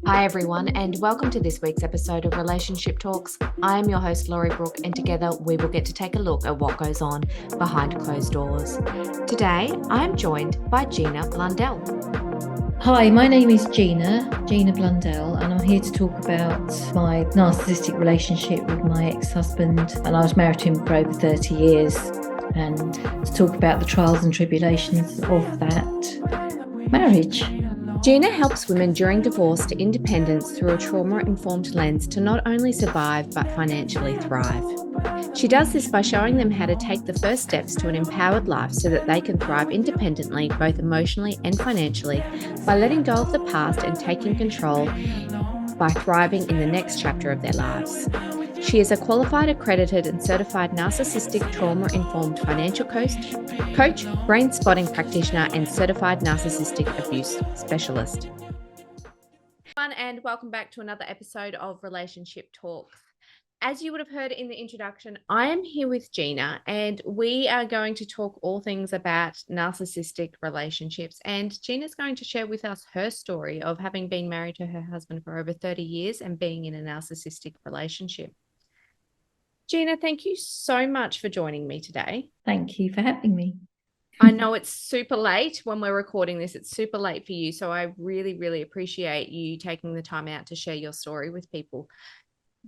Hi, everyone, and welcome to this week's episode of Relationship Talks. I am your host, Lorrie, Brook, and together we will get to take a look at what goes on behind closed doors. Today, I am joined by Gina Blundell. Hi, my name is Gina Blundell, and I'm here to talk about my narcissistic relationship with my ex-husband. And I was married to him for over 30 years, and to talk about the trials and tribulations of that marriage. Gina helps women during divorce to independence through a trauma-informed lens to not only survive but financially thrive. She does this by showing them how to take the first steps to an empowered life so that they can thrive independently, both emotionally and financially, by letting go of the past and taking control by thriving in the next chapter of their lives. She is a qualified, accredited and certified narcissistic trauma-informed financial coach, brain spotting practitioner and certified narcissistic abuse specialist. And welcome back to another episode of Relationship Talks. As you would have heard in the introduction, I am here with Gina and we are going to talk all things about narcissistic relationships. And Gina's going to share with us her story of having been married to her husband for over 30 years and being in a narcissistic relationship. Gina, thank you so much for joining me today. Thank you for having me. I know it's super late when we're recording this. It's super late for you. So I really, really appreciate you taking the time out to share your story with people,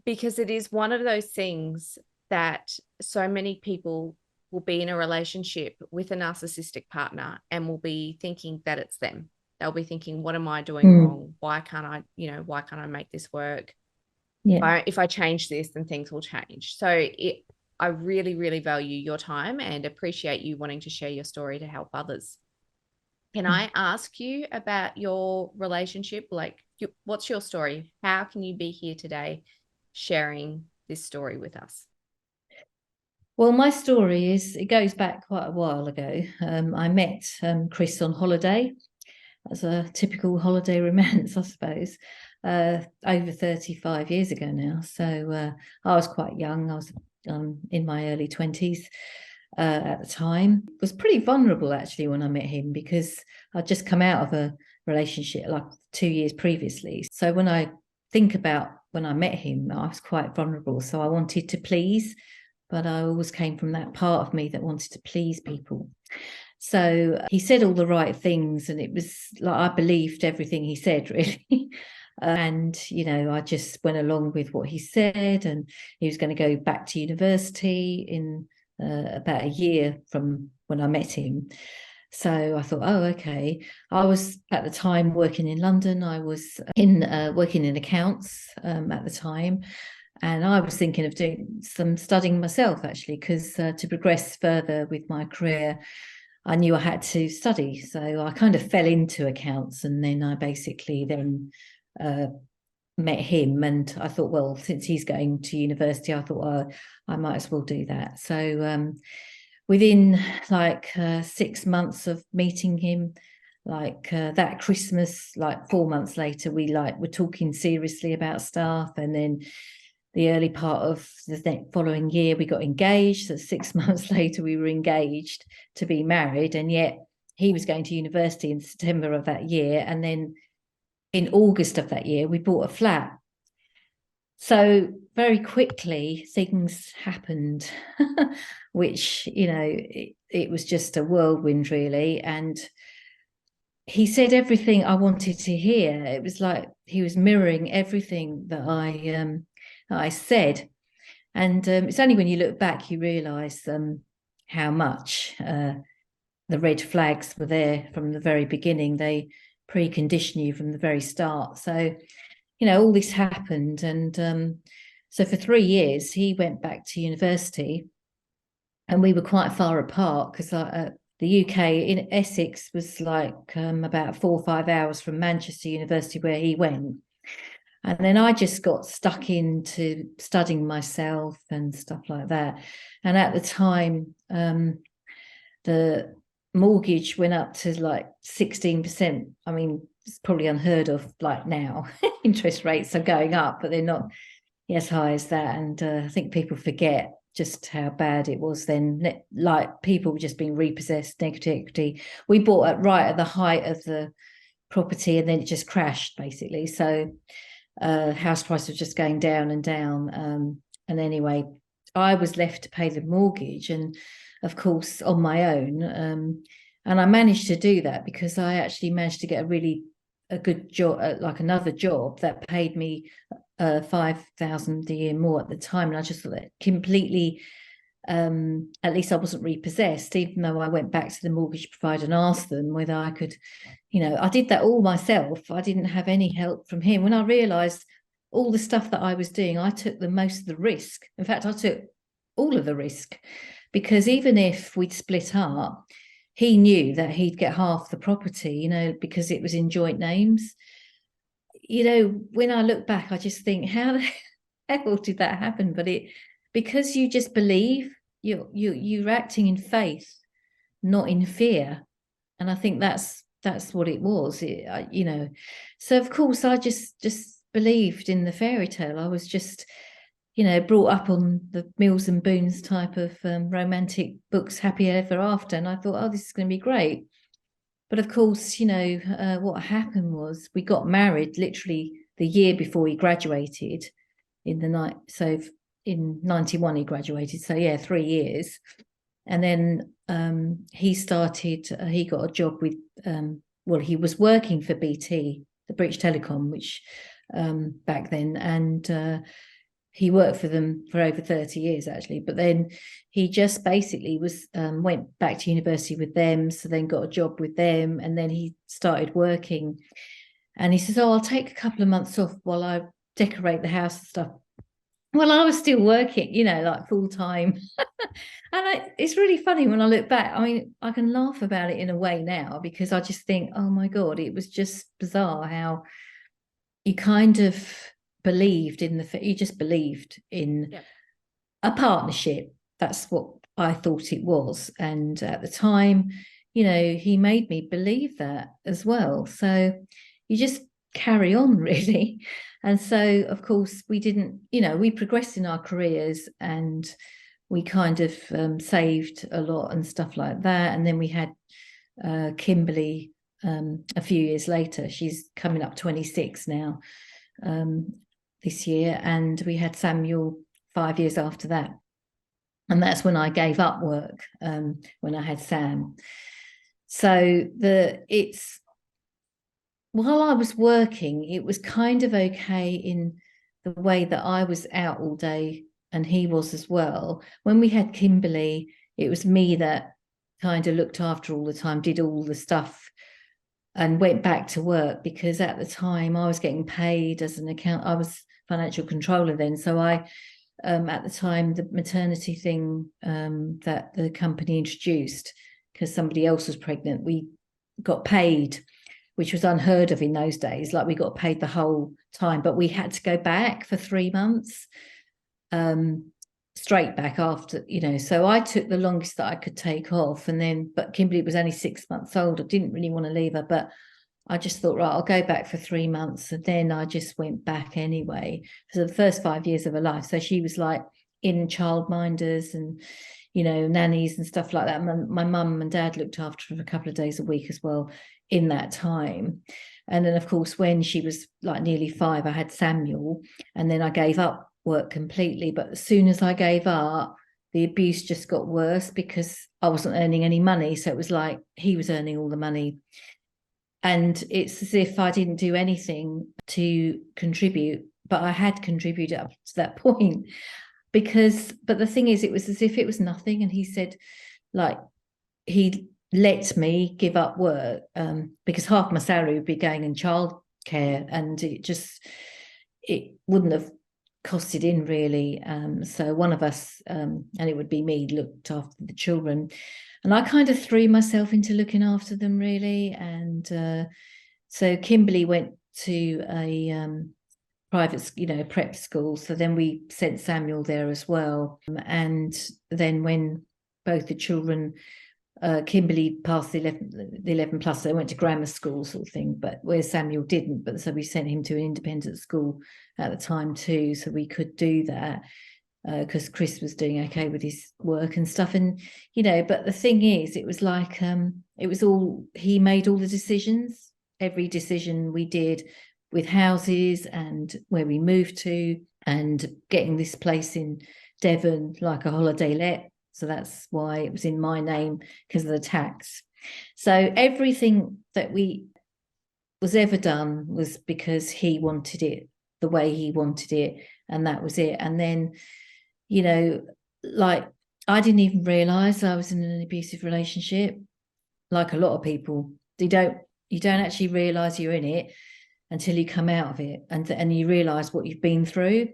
because it is one of those things that so many people will be in a relationship with a narcissistic partner and will be thinking that it's them. They'll be thinking, what am I doing wrong? Why can't I make this work? Yeah. If I change this, then things will change. So I really, really value your time and appreciate you wanting to share your story to help others. Can I ask you about your relationship? What's your story? How can you be here today sharing this story with us? Well, my story it goes back quite a while ago. I met Chris on holiday, as a typical holiday romance, I suppose, over 35 years ago now. So I was quite young. I was in my early 20s at the time. I was pretty vulnerable, actually, when I met him, because I'd just come out of a relationship like 2 years previously. So when I think about when I met him, I was quite vulnerable. So I wanted to please, but I always came from that part of me that wanted to please people. So he said all the right things, and it was like I believed everything he said, really. And, I just went along with what he said, and he was going to go back to university in about a year from when I met him. So I thought, oh, okay. I was at the time working in London. I was working in accounts at the time. And I was thinking of doing some studying myself, actually, because to progress further with my career, I knew I had to study. So I kind of fell into accounts, and then I basically met him, and I thought, well, since he's going to university, I thought, well, I might as well do that. So within 6 months of meeting him, that Christmas, 4 months later, we were talking seriously about stuff, and then the early part of the following year, we got engaged. So 6 months later, we were engaged to be married. And yet he was going to university in September of that year. And then in August of that year, we bought a flat. So very quickly, things happened, which, it was just a whirlwind, really. And he said everything I wanted to hear. It was like he was mirroring everything that I said. And it's only when you look back you realise how much the red flags were there from the very beginning. They precondition you from the very start. So, all this happened. And so for 3 years, he went back to university, and we were quite far apart because the UK in Essex was about 4 or 5 hours from Manchester University, where he went. And then I just got stuck into studying myself and stuff like that. And at the time, the mortgage went up to 16%. I mean, it's probably unheard of now. Interest rates are going up, but they're not as high as that. And I think people forget just how bad it was then. People were just being repossessed, negative equity. We bought right at the height of the property, and then it just crashed basically. So house price was just going down and down. And anyway, I was left to pay the mortgage, and of course on my own. And I managed to do that because I actually managed to get a good job, like another job that paid me 5,000 a year more at the time. And I just thought that completely, at least I wasn't repossessed, even though I went back to the mortgage provider and asked them whether I could, I did that all myself. I didn't have any help from him. When I realized all the stuff that I was doing, I took the most of the risk. In fact, I took all of the risk, because even if we'd split up, he knew that he'd get half the property, because it was in joint names. When I look back, I just think, how the hell did that happen? But because you just believe, you're acting in faith, not in fear. And I think that's what it was. So of course I just believed in the fairy tale. I was just brought up on the Mills and Boons type of romantic books, happy ever after, and I thought, oh, this is going to be great. But of course, what happened was we got married literally the year before he graduated in the night. So in 91 he graduated, so yeah, 3 years. And then he got a job with he was working for BT, the British Telecom, which back then, and he worked for them for over 30 years actually. But then he just basically went back to university with them, so then got a job with them, and then he started working. And he says, oh, I'll take a couple of months off while I decorate the house and stuff. Well, I was still working, like full time. And it's really funny when I look back. I mean, I can laugh about it in a way now, because I just think, oh my God, it was just bizarre how you kind of believed you just believed in a partnership. That's what I thought it was. And at the time, he made me believe that as well. So you just carry on, really. And so, of course, we didn't, we progressed in our careers, and we kind of saved a lot and stuff like that. And then we had Kimberly a few years later. She's coming up 26 now this year. And we had Samuel 5 years after that. And that's when I gave up work, when I had Sam. So while I was working, it was kind of okay in the way that I was out all day and he was as well. When we had Kimberly, it was me that kind of looked after all the time, did all the stuff, and went back to work, because at the time I was getting paid as an I was financial controller then. So I, at the time, the maternity thing that the company introduced, because somebody else was pregnant, we got paid, which was unheard of in those days. Like, we got paid the whole time, but we had to go back for 3 months, straight back after, so I took the longest that I could take off. And then, but Kimberly was only 6 months old. I didn't really want to leave her, but I just thought, right, I'll go back for 3 months. And then I just went back anyway for the first 5 years of her life. So she was like in childminders and, nannies and stuff like that. My mum and dad looked after her a couple of days a week as well in that time. And then, of course, when she was like nearly 5, I had Samuel, and then I gave up work completely. But as soon as I gave up, the abuse just got worse, because I wasn't earning any money. So it was like he was earning all the money. And it's as if I didn't do anything to contribute, but I had contributed up to that point. But the thing is, it was as if it was nothing. And he said, like, he let me give up work because half my salary would be going in childcare, and it wouldn't have costed in really. So one of us, and it would be me, looked after the children. And I kind of threw myself into looking after them, really. And so Kimberly went to a private, prep school. So then we sent Samuel there as well. And then when both the children, Kimberly passed the 11 plus, they went to grammar school sort of thing, but where Samuel didn't. But so we sent him to an independent school at the time too, so we could do that. Because Chris was doing okay with his work and stuff. And, but the thing is, it was like, it was all, he made all the decisions. every decision we did with houses and where we moved to, and getting this place in Devon like a holiday let. So that's why it was in my name, because of the tax. So everything that was ever done was because he wanted it the way he wanted it, and that was it. And then, you know, like, I didn't even realize I was in an abusive relationship. Like a lot of people, you don't actually realize you're in it until you come out of it, and you realize what you've been through.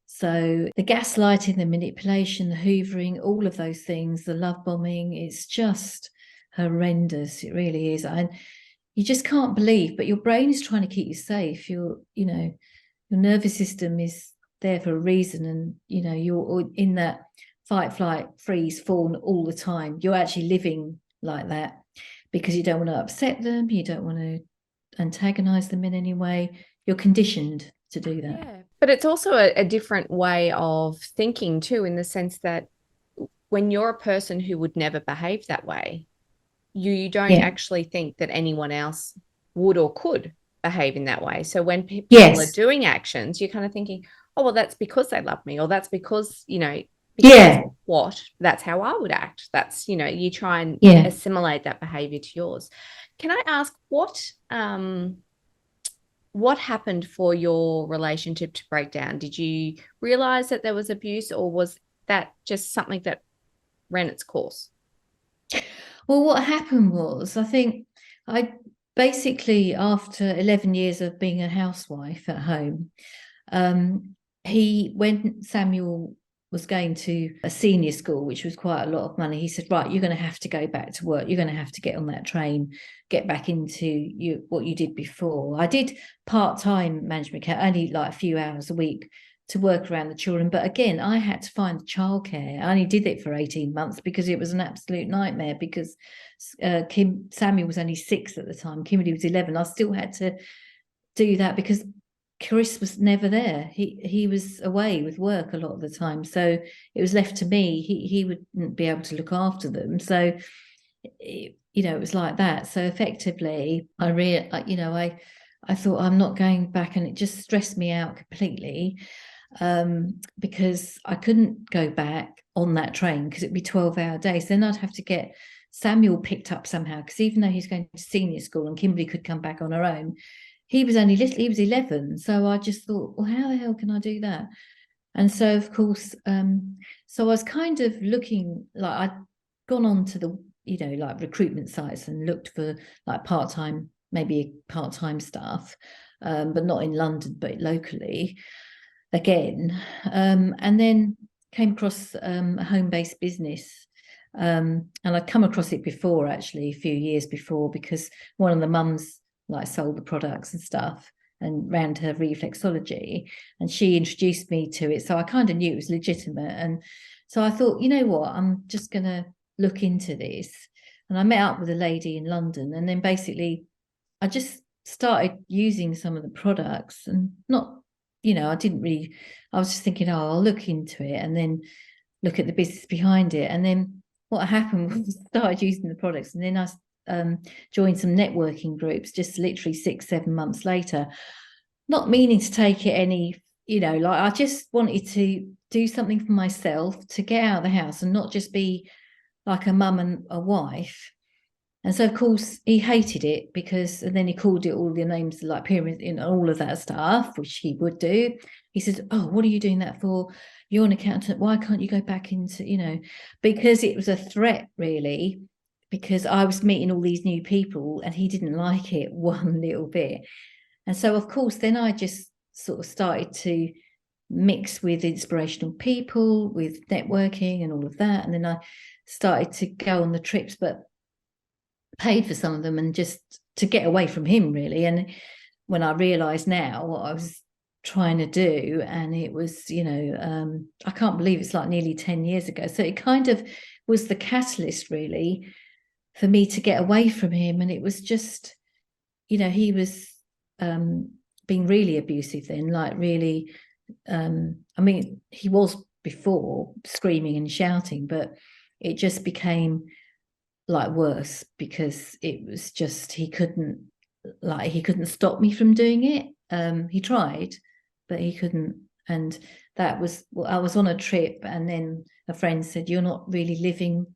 So the gaslighting, the manipulation, the hoovering, all of those things, the love bombing, it's just horrendous. It really is. And you just can't believe, but your brain is trying to keep you safe. Your nervous system is there for a reason, and you're in that fight, flight, freeze, fawn all the time. You're actually living like that because you don't want to upset them, you don't want to antagonize them in any way. You're conditioned to do that. Yeah. But it's also a different way of thinking too, in the sense that when you're a person who would never behave that way, you don't actually think that anyone else would or could behave in that way. So when people are doing actions, you're kind of thinking, oh, well, that's because they love me, or that's because, that's how I would act. That's, you try and assimilate that behavior to yours. Can I ask what happened for your relationship to break down? Did you realize that there was abuse, or was that just something that ran its course? Well, what happened was, I think I basically, after 11 years of being a housewife at home, when Samuel was going to a senior school, which was quite a lot of money, he said, right, you're going to have to go back to work. You're going to have to get on that train, get back into what you did before. I did part-time management care, only like a few hours a week to work around the children. But again, I had to find childcare. I only did it for 18 months because it was an absolute nightmare, because Samuel was only 6 at the time. Kimberly was 11. I still had to do that because Chris was never there. He was away with work a lot of the time. So it was left to me. He wouldn't be able to look after them. So, it was like that. So effectively, I thought, I'm not going back, and it just stressed me out completely. Because I couldn't go back on that train because it'd be 12-hour days. Then I'd have to get Samuel picked up somehow, because even though he's going to senior school and Kimberly could come back on her own, he was only little, he was 11. So I just thought, well, how the hell can I do that? And so, of course, so I was kind of looking, like, I'd gone on to the, like recruitment sites and looked for like part-time staff, but not in London, but locally again, and then came across a home-based business, and I'd come across it before, actually, a few years before, because one of the mums like sold the products and stuff and ran her reflexology, and she introduced me to it, so I kind of knew it was legitimate. And so I thought, you know what, I'm just gonna look into this. And I met up with a lady in London, and then basically I just started using some of the products, and not, I was just thinking, oh, I'll look into it and then look at the business behind it. And then what happened was I started using the products, and then I joined some networking groups just literally 6-7 months later, not meaning to take it any, like, I just wanted to do something for myself, to get out of the house and not just be like a mum and a wife. And so, of course, he hated it, and then he called it all the names, like pyramids and all of that stuff, which he would do. He said, oh, what are you doing that for? You're an accountant. Why can't you go back into, because it was a threat, really, because I was meeting all these new people and he didn't like it one little bit. And so, of course, then I just sort of started to mix with inspirational people, with networking and all of that. And then I started to go on the trips, but paid for some of them, and just to get away from him, really. And when I realized now what I was trying to do, and it was, I can't believe it's like nearly 10 years ago. So it kind of was the catalyst, really, for me to get away from him. And it was just, he was being really abusive then, like really, I mean, he was before screaming and shouting, but it just became like worse, because it was just, he couldn't like he couldn't stop me from doing it. He tried, but he couldn't. And that was, well, I was on a trip, and then a friend said, "You're not really living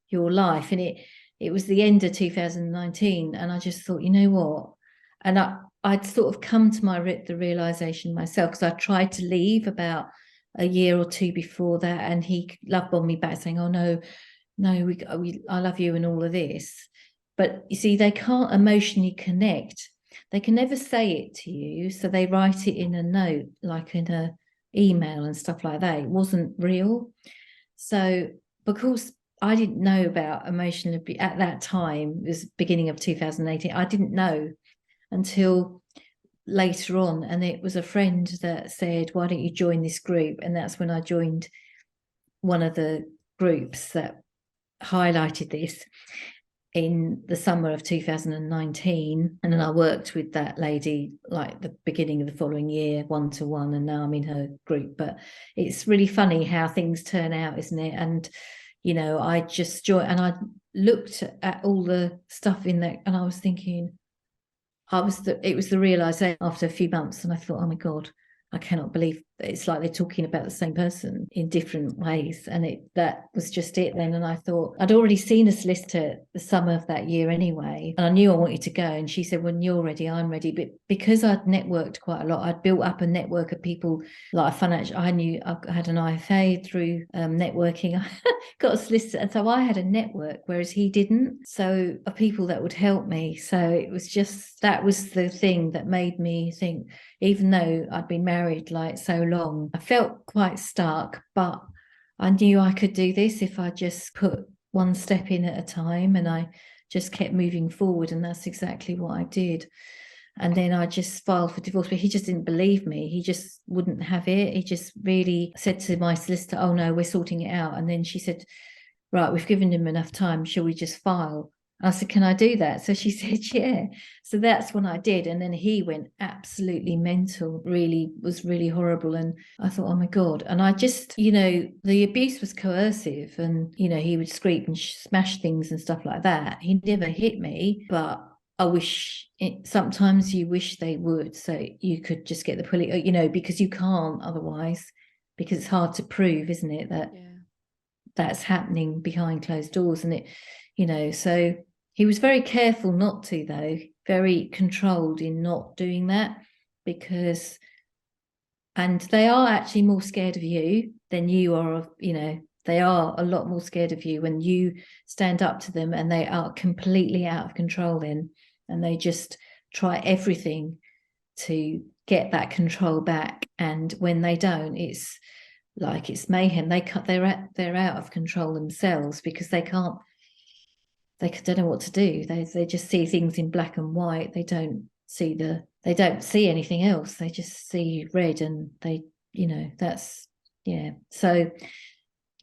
your life." And it was the end of 2019, and I just thought, you know what? And I'd sort of come to the realization myself, because I tried to leave about a year or two before that, and he love bombed me back saying, "Oh no, no, I love you," and all of this. But you see, they can't emotionally connect. They can never say it to you, so they write it in a note, like in a email and stuff like that. It wasn't real. So because I didn't know about emotional abuse at that time, it was beginning of 2018. I didn't know until later on, and it was a friend that said, "Why don't you join this group?" And that's when I joined one of the groups that highlighted this in the summer of 2019. And then I worked with that lady like the beginning of the following year, 1-to-1, and now I'm in her group. But it's really funny how things turn out, isn't it? And you know, I just joined, and I looked at all the stuff in there, and I was thinking, it was the realization after a few months, and I thought, oh my God, I cannot believe it's like they're talking about the same person in different ways. And that was just it then. And I thought, I'd already seen a solicitor the summer of that year anyway, and I knew I wanted to go. And she said, "When you're ready, I'm ready." But because I'd networked quite a lot, I'd built up a network of people, like financial. I knew I had an IFA through networking. I got a solicitor, and so I had a network, whereas he didn't. So of people that would help me. So it was just, that was the thing that made me think, even though I'd been married like so long, I felt quite stuck, but I knew I could do this if I just put one step in at a time, and I just kept moving forward. And that's exactly what I did. And then I just filed for divorce, but he just didn't believe me. He just wouldn't have it. He just really said to my solicitor, "Oh no, we're sorting it out." And then she said, "Right, we've given him enough time. Shall we just file?" I said, "Can I do that?" So she said, "Yeah." So that's when I did. And then he went absolutely mental, really, was really horrible. And I thought, oh my God. And I just, you know, the abuse was coercive, and, you know, he would scream and smash things and stuff like that. He never hit me, but I wish sometimes you wish they would, so you could just get the police, you know, because you can't otherwise, because it's hard to prove, isn't it, that that's happening behind closed doors. And it, you know, so he was very careful not to, though, very controlled in not doing that, because, and they are actually more scared of you than you are of, you know, they are a lot more scared of you when you stand up to them, and they are completely out of control then, and they just try everything to get that control back. And when they don't, it's like it's mayhem. They're out of control themselves, because they don't know what to do. They just see things in black and white. They don't see anything else. They just see red, and they, you know, that's, yeah. So,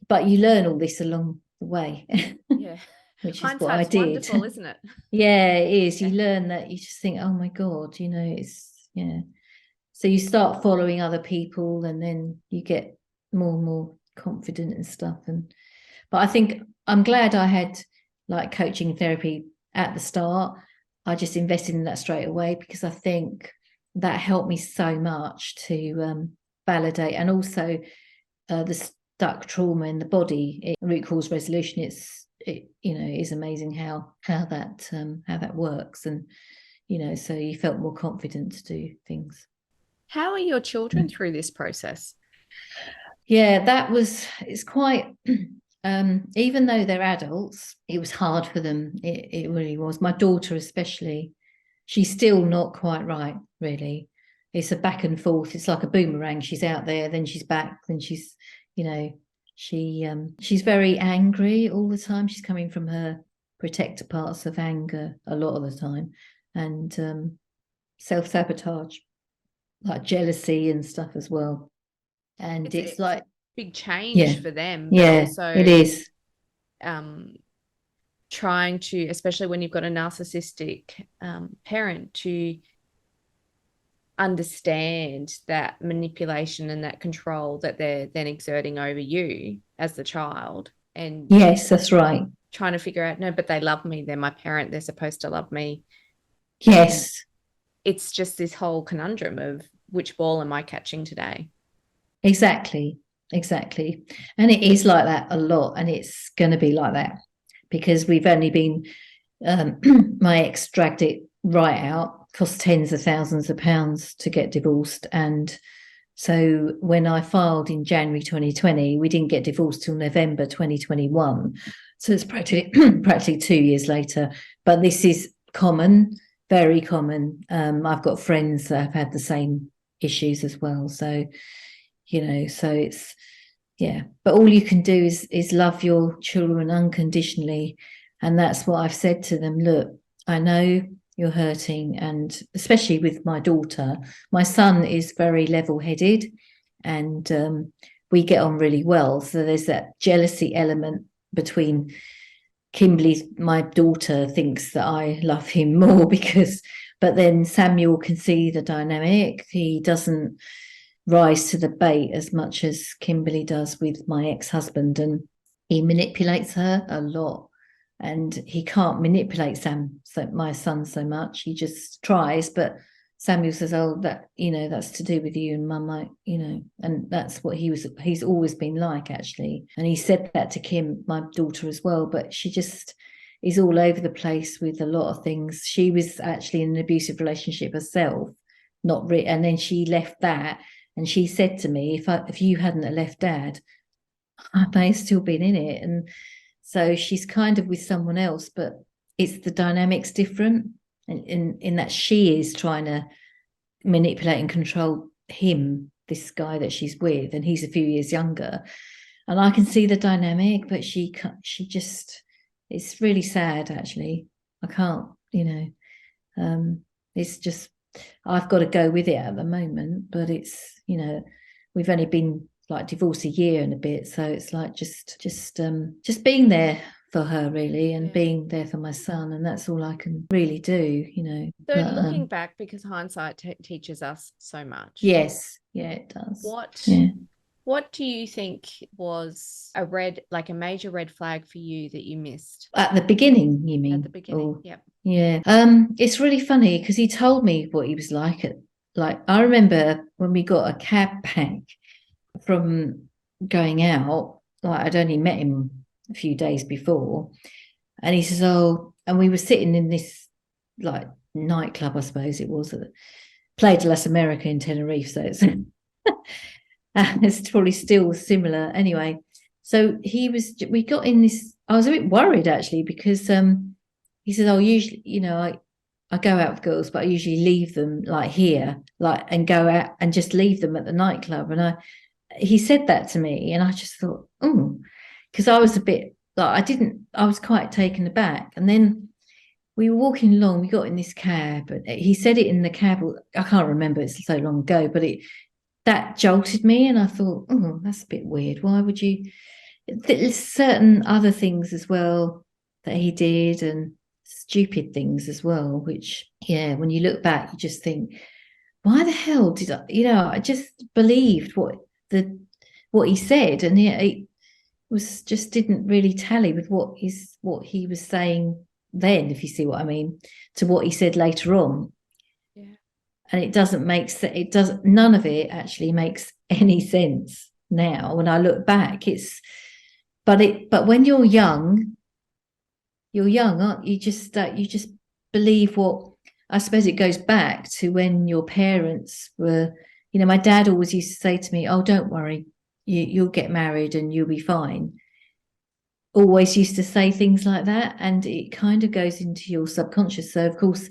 but you learn all this along the way. Yeah. Which is what I Hindsight's did. wonderful, isn't it? Yeah, it is. You learn that, you just think, oh my God, you know, it's, yeah. So you start following other people, and then you get more and more confident and stuff. But I think I'm glad I had like coaching therapy at the start. I just invested in that straight away, because I think that helped me so much to validate, and also the stuck trauma in the body, root cause resolution. It you know, is amazing how that works. And you know, so you felt more confident to do things. How are your children through this process? Yeah, it's quite even though they're adults, it was hard for them. It really was. My daughter especially, she's still not quite right, really. It's a back and forth. It's like a boomerang. She's out there, then she's back, then she's, you know, she's very angry all the time. She's coming from her protector parts of anger a lot of the time, and self-sabotage, like jealousy and stuff as well. And it's like big change for them, but also it is trying to, especially when you've got a narcissistic parent, to understand that manipulation and that control that they're then exerting over you as the child. And yes, that's right. Trying to figure out, no, but they love me, they're my parent, they're supposed to love me. Yes, It's just this whole conundrum of which ball am I catching today? exactly. Exactly. And it is like that a lot. And it's going to be like that because we've only been, my ex dragged it right out, cost tens of thousands of pounds to get divorced. And so when I filed in January 2020, we didn't get divorced till November 2021. So it's practically 2 years later. But this is common, very common. I've got friends that have had the same issues as well. So, so it's, yeah. But all you can do is love your children unconditionally. And that's what I've said to them. Look, I know you're hurting, and especially with my daughter. My son is very level-headed, and we get on really well. So there's that jealousy element between Kimberly. My daughter thinks that I love him more but then Samuel can see the dynamic. He doesn't rise to the bait as much as Kimberly does with my ex-husband, and he manipulates her a lot. And he can't manipulate my son, so much. He just tries, but Samuel says, "Oh, that's to do with you." And Mum, and that's what he's always been like, actually. And he said that to Kim, my daughter, as well. But she just is all over the place with a lot of things. She was actually in an abusive relationship herself, and then she left that. And she said to me, if you hadn't left Dad, I may have still been in it. And so she's kind of with someone else, but it's the dynamics different. And in that she is trying to manipulate and control him, this guy that she's with, and he's a few years younger. And I can see the dynamic, but she just, it's really sad, actually. I can't, it's just, I've got to go with it at the moment, but it's, we've only been like divorced a year and a bit, so it's like just being there for her, really, and being there for my son, and that's all I can really do, So looking back, because hindsight teaches us so much. Yes, yeah, it does. What do you think was a major red flag for you that you missed at the beginning? You mean at the beginning? Yeah. It's really funny because he told me what he was like. I remember when we got a cab back from going out, I'd only met him a few days before, and he says, "Oh," and we were sitting in this nightclub, I suppose it was, Playa de las America in Tenerife, so it's probably still similar anyway. So we got in this, I was a bit worried, actually, because he said, "Oh, usually, I go out with girls, but I usually leave them here, and go out and just leave them at the nightclub." And he said that to me, and I just thought, oh, because I was a bit I was quite taken aback. And then we were walking along, we got in this cab, and he said it in the cab. I can't remember, it's so long ago, but that jolted me, and I thought, oh, that's a bit weird. Why would you? There's certain other things as well that he did, and stupid things as well, which, when you look back, you just think, why the hell did I just believed what he said, and it was just didn't really tally with what he was saying then, if you see what I mean, to what he said later on. Yeah. And it doesn't make sense. None of it actually makes any sense now when I look back. But when you're young, aren't you? You just believe what, I suppose it goes back to when your parents were, my dad always used to say to me, "Oh, don't worry, you'll get married and you'll be fine." Always used to say things like that, and it kind of goes into your subconscious. So of course,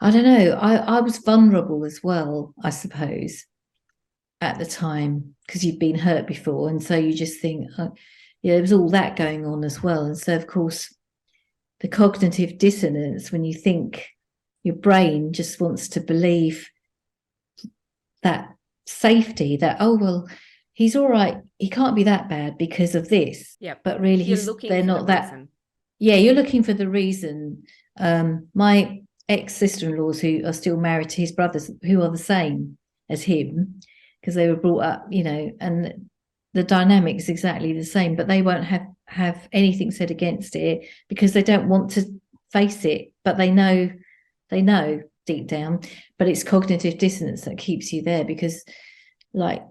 I don't know, I was vulnerable as well, I suppose, at the time, because you've been hurt before, and so you just think, there was all that going on as well. And so of course, the cognitive dissonance, when you think, your brain just wants to believe that safety, that, oh, well, he's all right, he can't be that bad because of this. Yeah, but really they're not that reason. Yeah, you're looking for the reason. My ex-sister-in-laws, who are still married to his brothers, who are the same as him, because they were brought up, and the dynamic is exactly the same, but they won't have anything said against it because they don't want to face it, but they know they know deep down, but it's cognitive dissonance that keeps you there, because like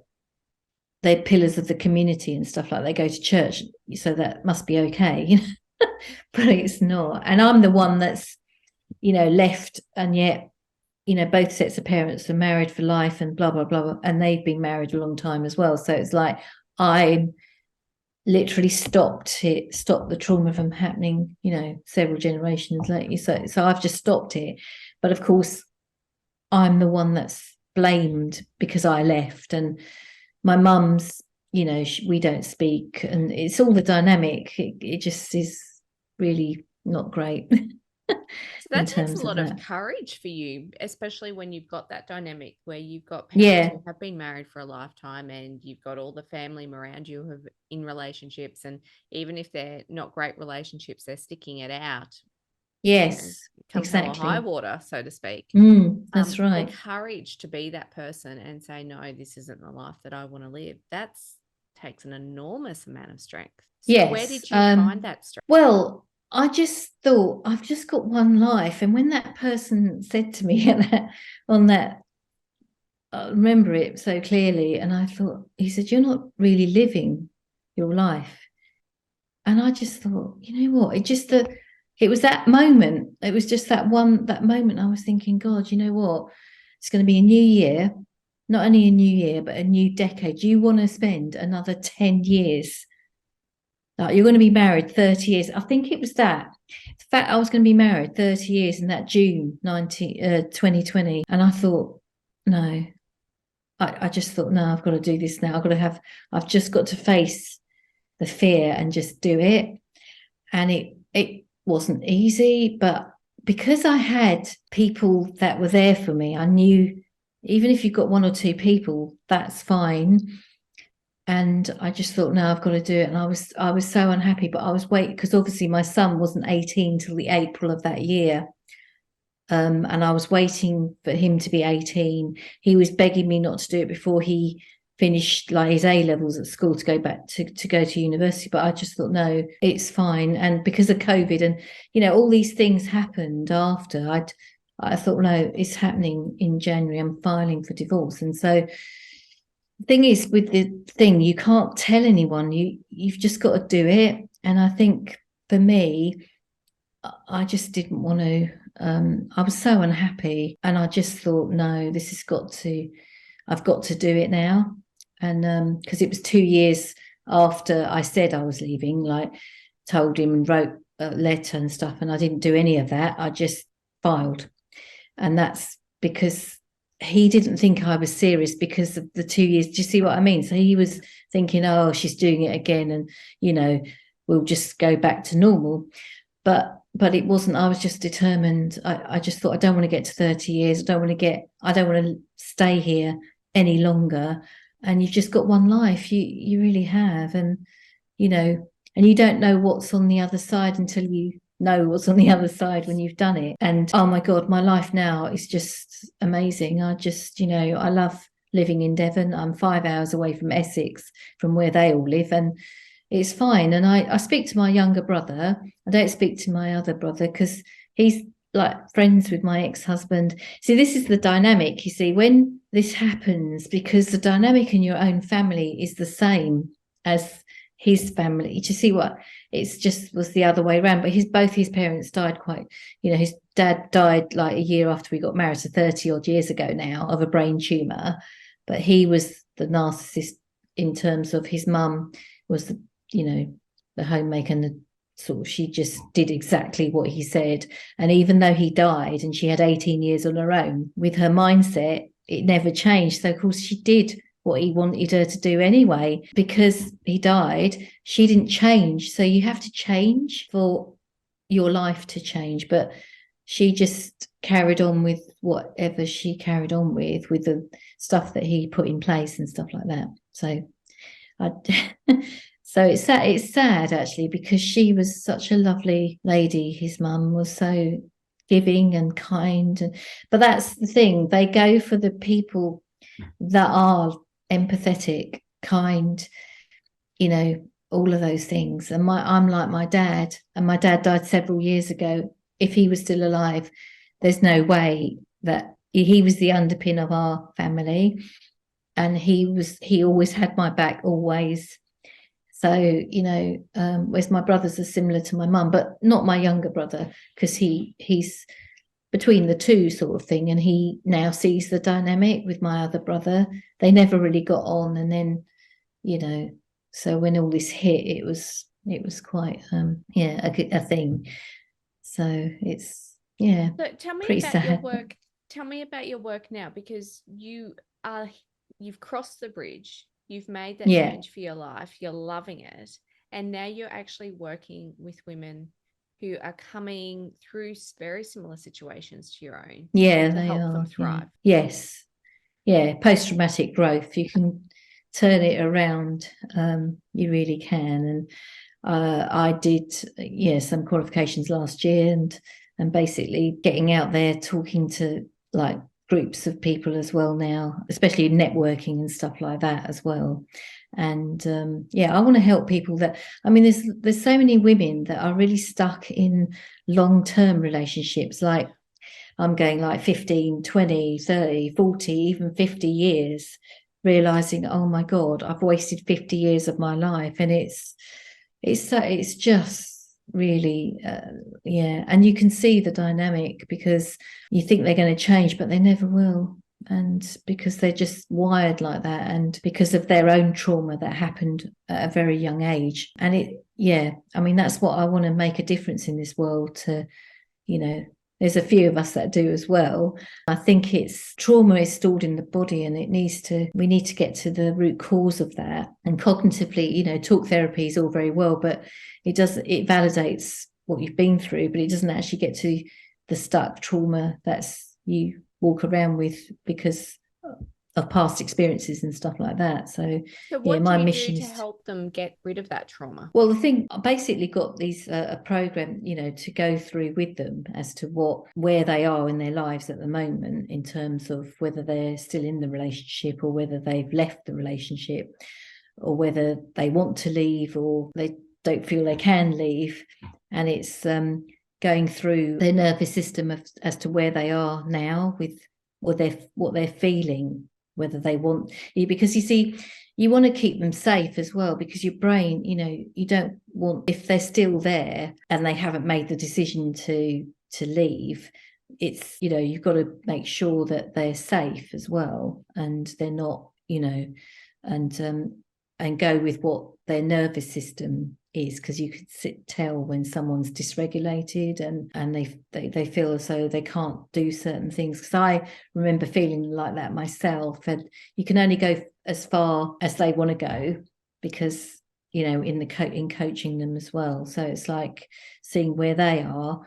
they're pillars of the community and stuff, like they go to church, so that must be okay, you know. But it's not. And I'm the one that's, you know, left, and yet, you know, both sets of parents are married for life and blah blah blah, and they've been married a long time as well. So it's like I literally stopped the trauma from happening, you know, several generations later. So I've just stopped it. But of course, I'm the one that's blamed because I left, and my mum's, you know, we don't speak, and it's all the dynamic. It just is really not great. So that takes a lot of courage for you, especially when you've got that dynamic where you've got parents who have been married for a lifetime, and you've got all the family around you who are in relationships, and even if they're not great relationships, they're sticking it out. Yes, come hell or high water, so to speak. That's right. The courage to be that person and say, no, this isn't the life that I want to live. Takes an enormous amount of strength. So yes. Where did you find that strength? Well, I just thought, I've just got one life. And when that person said to me on that, I remember it so clearly. And I thought, he said, you're not really living your life. And I just thought, you know what? It was that moment. It was just that moment I was thinking, God, you know what? It's going to be a new year, not only a new year, but a new decade. You want to spend another 10 years. Like, you're going to be married 30 years. I think it was that. The fact I was going to be married 30 years in that June 2020. And I thought, no, I just thought, no, I've got to do this now. I've just got to face the fear and just do it. And it wasn't easy, but because I had people that were there for me, I knew even if you've got one or two people, that's fine. And I just thought, no, I've got to do it. And I was so unhappy, but I was waiting, because obviously my son wasn't 18 till the April of that year. And I was waiting for him to be 18. He was begging me not to do it before he finished like his A levels at school to go back to go to university. But I just thought, no, it's fine. And because of COVID and, you know, all these things happened after, I thought, no, it's happening in January. I'm filing for divorce. And so the thing is, with the thing, you can't tell anyone. You've just got to do it. And I think for me, I just didn't want to. I was so unhappy, and I just thought, no, I've got to do it now. And because it was 2 years after I said I was leaving, like told him and wrote a letter and stuff, and I didn't do any of that. I just filed. And that's because he didn't think I was serious because of the 2 years. Do you see what I mean? So he was thinking, oh, she's doing it again, and, you know, we'll just go back to normal. But it wasn't. I was just determined. I just thought, I don't want to get to 30 years. I don't want to stay here any longer. And you've just got one life. You really have. And, you know, and you don't know what's on the other side until you know what's on the other side when you've done it. And oh my God, my life now is just amazing. I just, you know, I love living in Devon. I'm 5 hours away from Essex, from where they all live. And it's fine. And I speak to my younger brother. I don't speak to my other brother because he's like friends with my ex-husband. See, this is the dynamic, you see, when this happens, because the dynamic in your own family is the same as his family. Do you see what? It's just was the other way around. But both his parents died quite, you know, his dad died like a year after we got married, so 30 odd years ago now, of a brain tumor. But he was the narcissist in terms of his mum was the, you know, the homemaker, and the sort of, she just did exactly what he said. And even though he died and she had 18 years on her own, with her mindset, it never changed. So of course she did what he wanted her to do anyway. Because he died, she didn't change. So you have to change for your life to change. But she just carried on with whatever she carried on with the stuff that he put in place and stuff like that. So so it's sad actually, because she was such a lovely lady. His mum was so giving and kind. But that's the thing, they go for the people that are empathetic, kind, you know, all of those things. And I'm like my dad, and my dad died several years ago. If he was still alive, there's no way that he was the underpin of our family, and he always had my back, always. So, you know, whereas my brothers are similar to my mum, but not my younger brother, because he's between the two sort of thing, and he now sees the dynamic with my other brother. They never really got on, and then, you know, so when all this hit, it was quite a thing. So it's So tell me pretty about your sad. work. Tell me about your work now, because you've crossed the bridge. You've made that Yeah, change for your life. You're loving it. And now you're actually working with women who are coming through very similar situations to your own yeah, to they help them are. Yeah. thrive. Yes, yeah. Post-traumatic growth. You can turn it around. You really can. And I did, some qualifications last year, and basically getting out there, talking to like groups of people as well now, especially networking and stuff like that as well. And I want to help people that, I mean, there's so many women that are really stuck in long-term relationships. Like I'm going like 15, 20, 30, 40, even 50 years, realizing, oh my God, I've wasted 50 years of my life. And it's just really, and you can see the dynamic, because you think they're going to change, but they never will. And because they're just wired like that, and because of their own trauma that happened at a very young age. And I mean, that's what I want to make a difference in this world to, you know, there's a few of us that do as well. I think it's trauma is stored in the body, and we need to get to the root cause of that. And cognitively, you know, talk therapy is all very well, but it validates what you've been through, but it doesn't actually get to the stuck trauma that's you walk around with because of past experiences and stuff like that. So what my do you mission do to is help them get rid of that trauma? well, the thing, I basically got these a program, you know, to go through with them as to where they are in their lives at the moment, in terms of whether they're still in the relationship, or whether they've left the relationship, or whether they want to leave, or they don't feel they can leave. And it's going through their nervous system as to where they are now with what they're feeling, whether they want, because you see, you want to keep them safe as well, because your brain, you know, you don't want, if they're still there and they haven't made the decision to leave, it's, you know, you've got to make sure that they're safe as well, and they're not, you know, and go with what their nervous system is, because you could tell when someone's dysregulated, and they feel as though they can't do certain things. Because I remember feeling like that myself, and you can only go as far as they want to go, because, you know, in coaching them as well. So it's like seeing where they are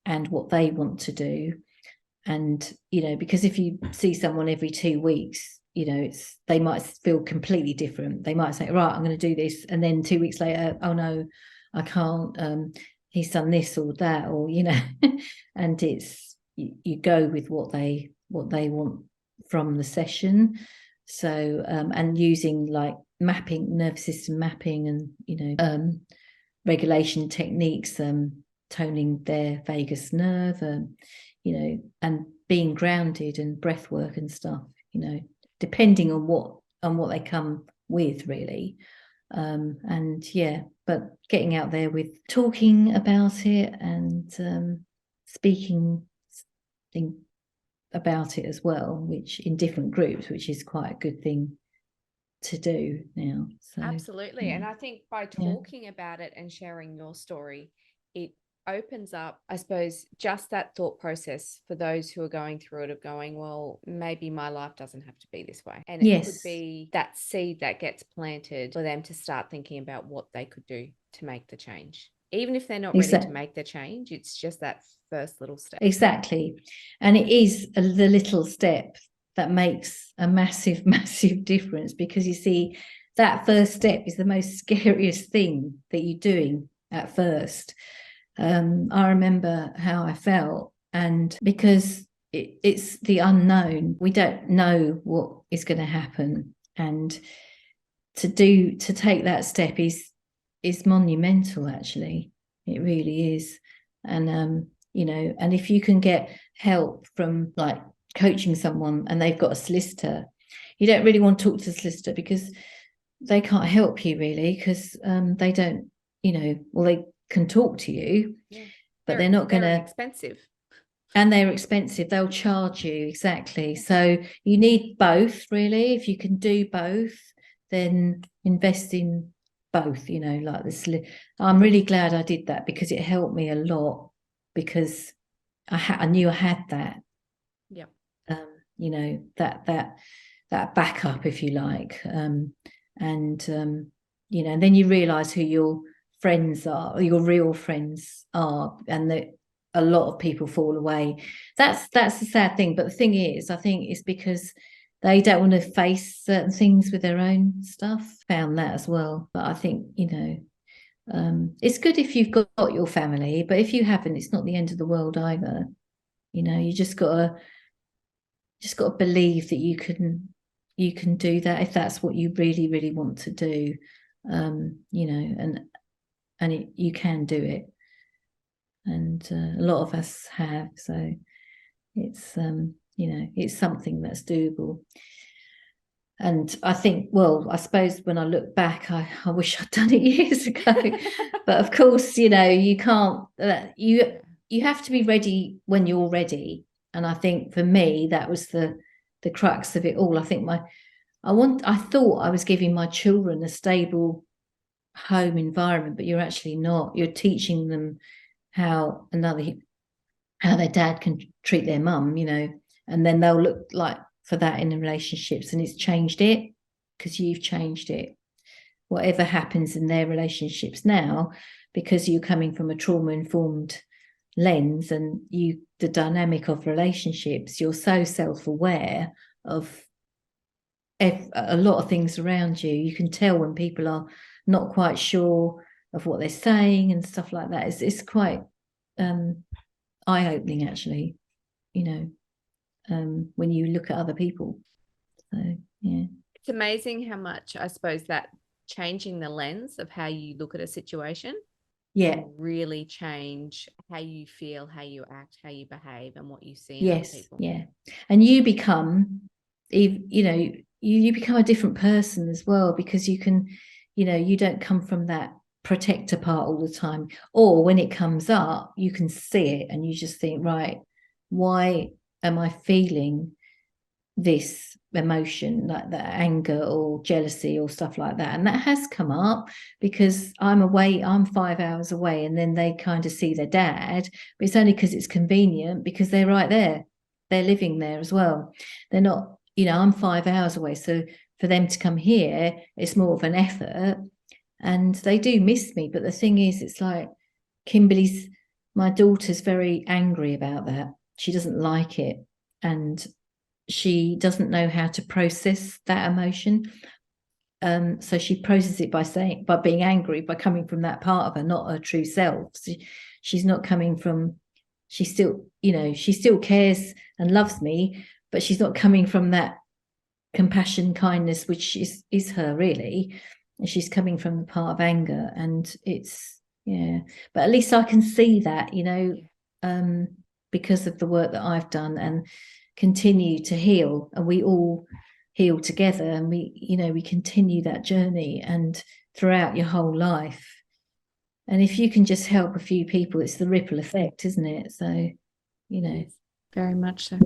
and what they want to do. And, you know, because if you see someone every 2 weeks, you know, they might feel completely different. They might say, right, I'm going to do this, and then 2 weeks later, oh no, I can't, he's done this or that, or, you know. And it's, you go with what they want from the session. So and using like mapping, nervous system mapping, and, you know, regulation techniques, toning their vagus nerve, you know, and being grounded, and breath work and stuff, you know, depending on what they come with, really. But getting out there with talking about it, and speaking about it as well, which in different groups, which is quite a good thing to do now. So Absolutely. And I think by talking about it and sharing your story, it opens up, I suppose, just that thought process for those who are going through it, of going, well, maybe my life doesn't have to be this way. And it could be that seed that gets planted for them to start thinking about what they could do to make the change. Even if they're not ready to make the change, it's just that first little step. Exactly. And it is the little step that makes a massive, massive difference, because you see, that first step is the most scariest thing that you're doing at first. I remember how I felt, and because it's the unknown, we don't know what is going to happen, and to take that step is monumental, actually. It really is. And and if you can get help from like coaching someone and they've got a solicitor, you don't really want to talk to the solicitor because they can't help you really, because they don't, well, they can talk to you, but they're not going to. Expensive. And they're expensive. They'll charge you. Exactly. So you need both, really. If you can do both, then invest in both, like this. I'm really glad I did that because it helped me a lot, because I knew I had that. Yeah. That backup, if you like. And then you realize who your friends are, or your real friends are, and that a lot of people fall away. That's the sad thing. But the thing is, I think it's because they don't want to face certain things with their own stuff. Found that as well. But I think, it's good if you've got your family, but if you haven't, it's not the end of the world either. You just gotta believe that you can do that if that's what you really, really want to do. You can do it. And a lot of us have, so it's it's something that's doable. And I think, well, I suppose when I look back, I wish I'd done it years ago. But of course, you can't. You have to be ready when you're ready. And I think for me, that was the crux of it all. I think I thought I was giving my children a stable home environment, but you're actually not. You're teaching them how their dad can treat their mum, and then they'll look like for that in the relationships, and it's changed it because you've changed it. Whatever happens in their relationships now, because you're coming from a trauma-informed lens and the dynamic of relationships, you're so self-aware of a lot of things around you. You can tell when people are not quite sure of what they're saying and stuff like that. It's quite eye-opening, actually, when you look at other people. So yeah, it's amazing how much, I suppose, that changing the lens of how you look at a situation can really change how you feel, how you act, how you behave, and what you see in other people. And you become you become a different person as well, because you can, you don't come from that protector part all the time, or when it comes up you can see it and you just think, right, why am I feeling this emotion, like that anger or jealousy or stuff like that? And that has come up because I'm 5 hours away, and then they kind of see their dad, but it's only because it's convenient, because they're right there, they're living there as well. They're not, I'm 5 hours away, so for them to come here, it's more of an effort. And they do miss me. But the thing is, it's like my daughter's very angry about that. She doesn't like it. And she doesn't know how to process that emotion. So she processes it by being angry, by coming from that part of her, not her true self. She's not coming from, she still cares and loves me, but she's not coming from that compassion, kindness, which is her really. And she's coming from the part of anger, and it's, but at least I can see that, because of the work that I've done, and continue to heal, and we all heal together, and we continue that journey, and throughout your whole life. And if you can just help a few people, it's the ripple effect, isn't it? So, very much so.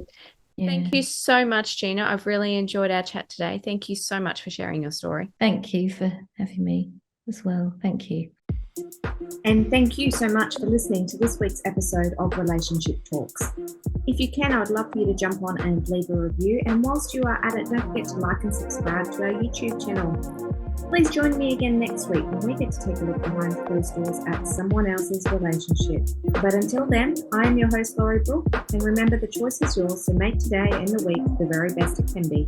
Thank you so much, Gina. I've really enjoyed our chat today. Thank you so much for sharing your story. Thank you for having me as well. Thank you. And thank you so much for listening to this week's episode of Relationship Talks. If you can, I would love for you to jump on and leave a review. And whilst you are at it, don't forget to like and subscribe to our YouTube channel. Please join me again next week when we get to take a look behind closed doors at someone else's relationship. But until then, I am your host, Lorrie Brook, and remember, the choice is yours, so make today and the week the very best it can be.